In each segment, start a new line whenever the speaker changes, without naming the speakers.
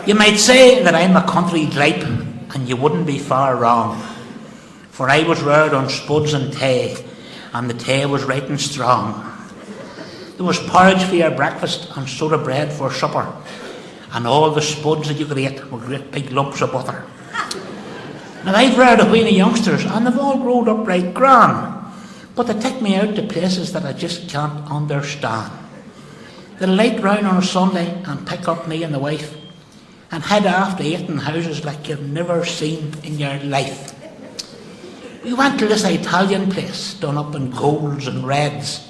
You might say that I'm a country gripe, and you wouldn't be far wrong. For I was reared on spuds and tay, and the tay was right and strong. There was porridge for your breakfast and soda bread for supper, and all the spuds that you could eat were great big lumps of butter. Now I've reared a wheen of youngsters, and they've all growed up right grand, but they take me out to places that I just can't understand. They'll light round on a Sunday and pick up me and the wife, and head after eating houses like you've never seen in your life. We went to this Italian place done up in golds and reds,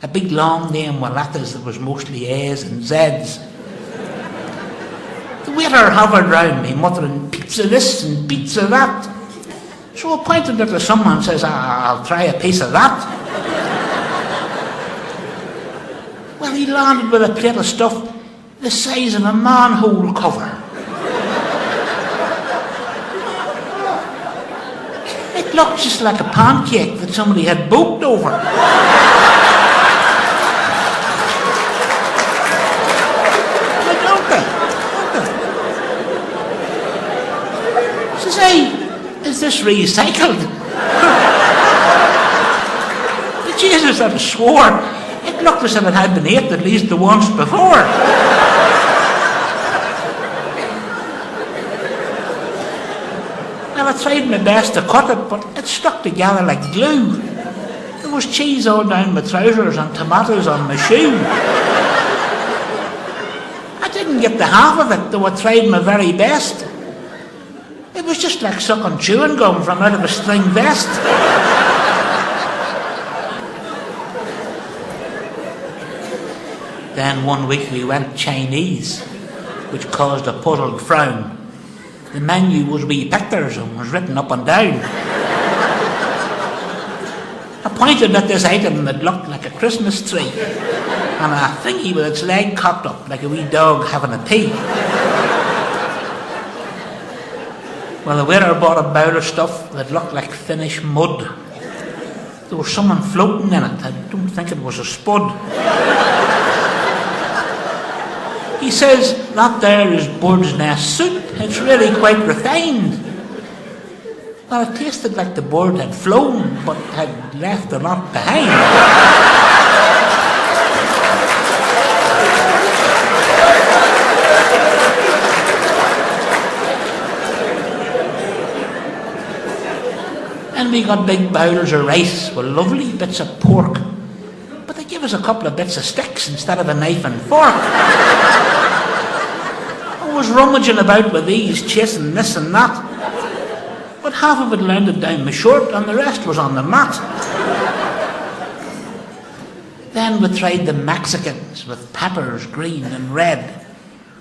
a big long name with letters that was mostly A's and Z's. The waiter hovered round me muttering pizza this and pizza that. So I pointed at someone and says, I'll try a piece of that. Well, he landed with a plate of stuff the size of a manhole cover. It looked just like a pancake that somebody had booked over. Says, hey, is this recycled? Jesus, I swore. It looked as if it had been ate at least the once before. Well, I tried my best to cut it, but it stuck together like glue. There was cheese all down my trousers and tomatoes on my shoe. I didn't get the half of it, though I tried my very best. It was just like sucking chewing gum from out of a string vest. Then one week we went Chinese, which caused a puzzled frown. The menu was wee pictures and was written up and down. I pointed at this item that looked like a Christmas tree, and a thingy with its leg cocked up like a wee dog having a pee. Well, the waiter bought a bowl of stuff that looked like Finnish mud. There was someone floating in it. I don't think it was a spud. He says, that there is bird's nest soup. It's really quite refined. Well, it tasted like the bird had flown, but had left a lot behind. And we got big bowls of rice with lovely bits of pork, but they gave us a couple of bits of sticks instead of a knife and fork. I was rummaging about with these, chasing this and that, but half of it landed down my shirt and the rest was on the mat. Then we tried the Mexicans with peppers, green and red,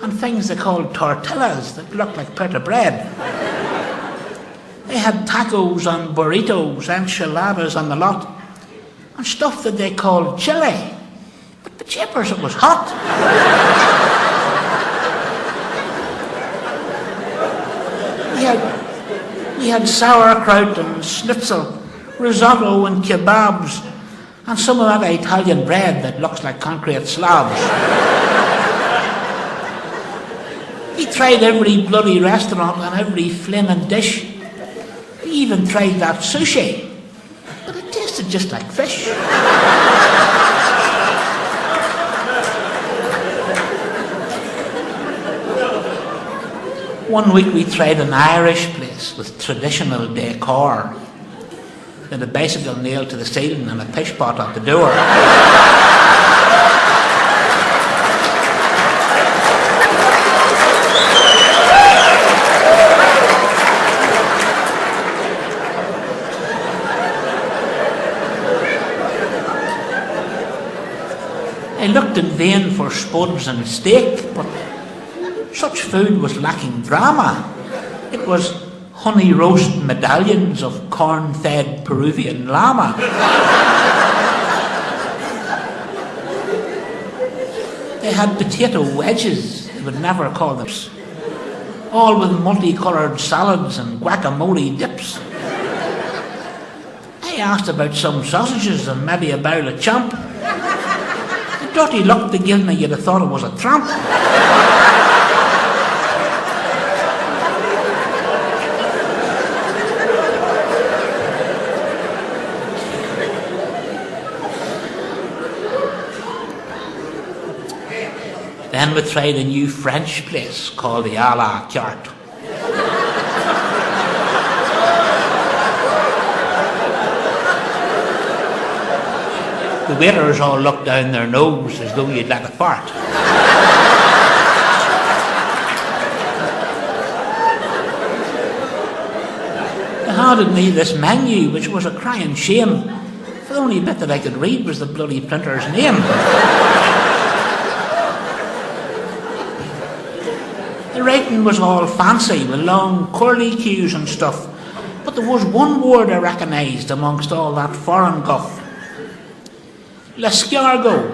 and things they called tortillas that looked like pita bread. They had tacos and burritos, enchiladas and the lot, and stuff that they called chili. But the jeepers, it was hot. We had sauerkraut and schnitzel, risotto and kebabs, and some of that Italian bread that looks like concrete slabs. We tried every bloody restaurant and every flaming dish. We even tried that sushi, but it tasted just like fish. One week we tried an Irish place with traditional decor. They had a bicycle nailed to the ceiling and a pish pot at the door. I looked in vain for spuds and steak, but such food was lacking drama. It was honey roast medallions of corn-fed Peruvian llama. They had potato wedges, they would never call them, all with multicoloured salads and guacamole dips. I asked about some sausages and maybe a bowl of champ. The dirty look they gave me, you'd have thought it was a tramp. then we tried a new French place called the a la carte. The waiters all looked down their nose as though you'd let a fart. They handed me this menu, which was a crying shame, for the only bit that I could read was the bloody printer's name. The writing was all fancy, with long curly cues and stuff, but there was one word I recognised amongst all that foreign guff. L'escargot.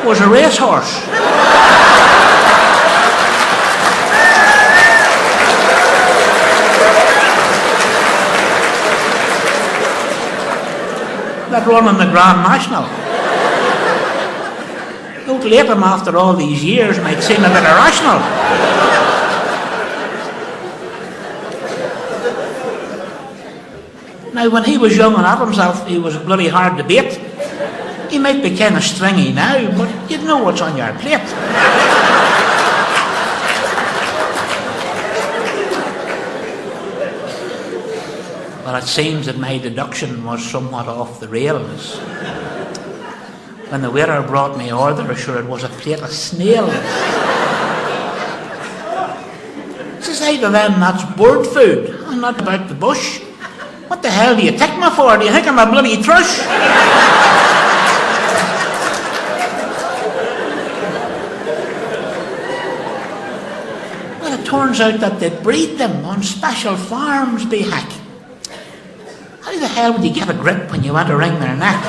Was a racehorse. That run in the Grand National. Don't late him after all these years might seem a bit irrational. Now, when he was young and at himself, he was bloody hard to beat. He might be kind of stringy now, but you'd know what's on your plate. Well, it seems that my deduction was somewhat off the rails. When the waiter brought me order, sure it was a plate of snails. Says I to them, that's bird food, and not about the bush. What the hell do you take me for? Do you think I'm a bloody thrush? Well, it turns out that they breed them on special farms, be heck. How the hell would you get a grip when you want to wring their neck?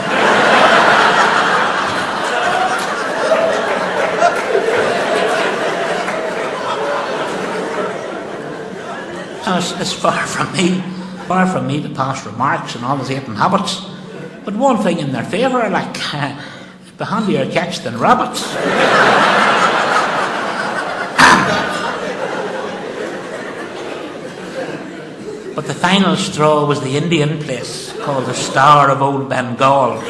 It's far from me to pass remarks on all his eating habits, but one thing in their favour, like, be handier catch than rabbits. But the final straw was the Indian place called the Star of Old Bengal.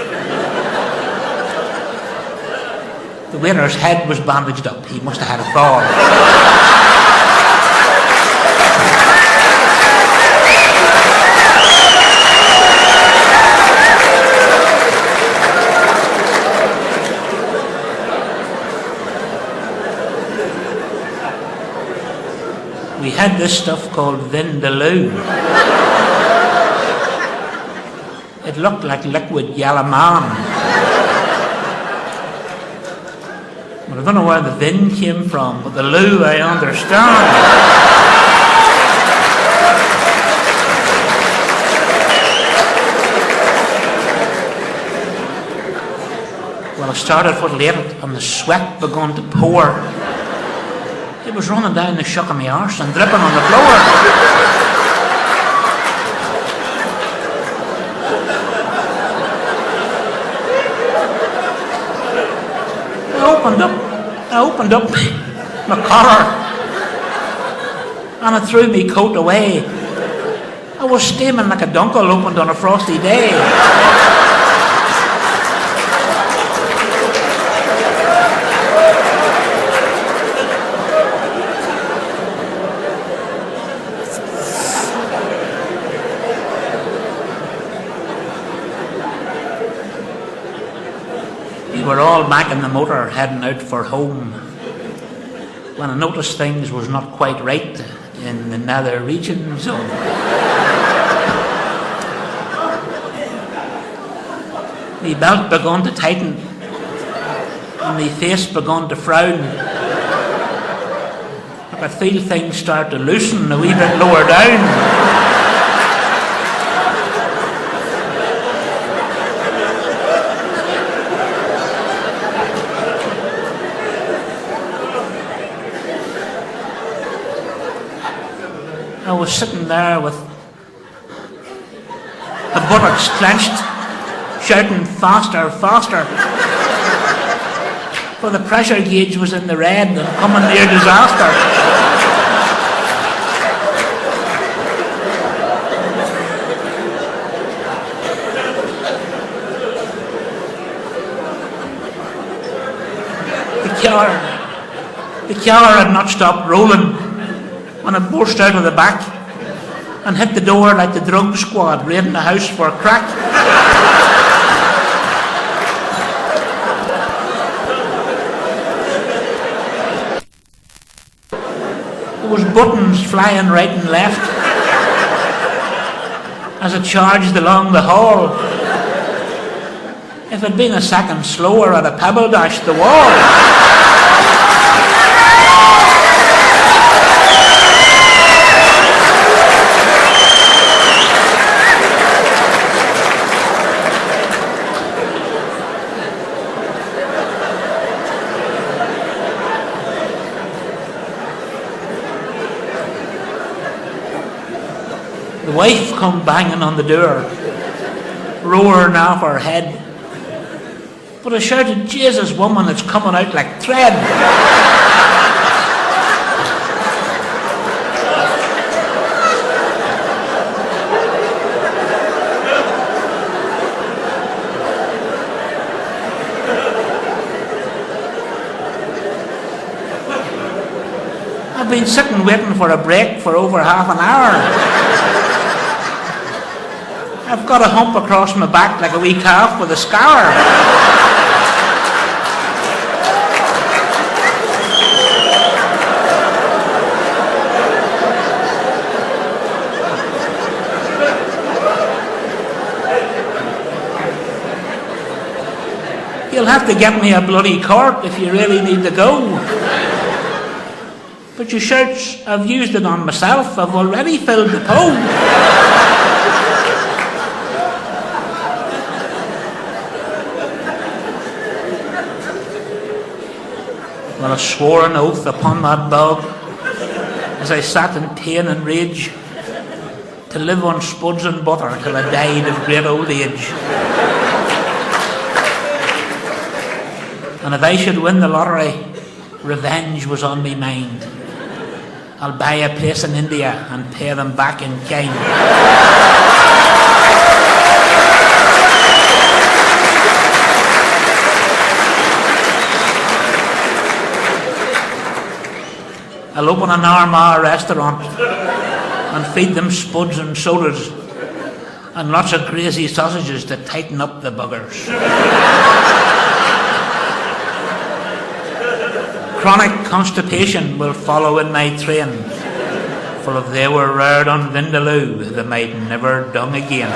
The waiter's head was bandaged up. He must have had a fall. We had this stuff called vindaloo. It looked like liquid yellow man. Well, I don't know where the vin came from, but the loo I understand. Well, I started for late and the sweat began to pour. It was running down the shock of my arse and dripping on the floor. I opened up my collar and I threw my coat away. I was steaming like a dunkel opened on a frosty day. We were all back in the motor heading out for home when I noticed things was not quite right in the nether regions of my belt began to tighten and my face began to frown. I could feel things start to loosen a wee bit lower down. I was sitting there with the buttocks clenched, shouting faster, faster. For the pressure gauge was in the red and coming near disaster. The car had not stopped rolling when it burst out of the back and hit the door like the drug squad raiding the house for crack. There was buttons flying right and left as it charged along the hall. If it had been a second slower, I'd have pebble dashed the wall. The wife come banging on the door, roaring off her head. But I shouted, Jesus, woman, it's coming out like thread. I've been sitting waiting for a break for over half an hour. I've got a hump across my back like a wee calf with a scour. You'll have to get me a bloody cart if you really need to go. But your shirts, I've used it on myself. I've already filled the pole. Well, I swore an oath upon that dog as I sat in pain and rage to live on spuds and butter till I died of great old age. And if I should win the lottery, revenge was on me mind. I'll buy a place in India and pay them back in kind. I'll open an Armagh restaurant and feed them spuds and sodas and lots of crazy sausages to tighten up the buggers. Chronic constipation will follow in my train, for if they were reared on Vindaloo, they might never dung again.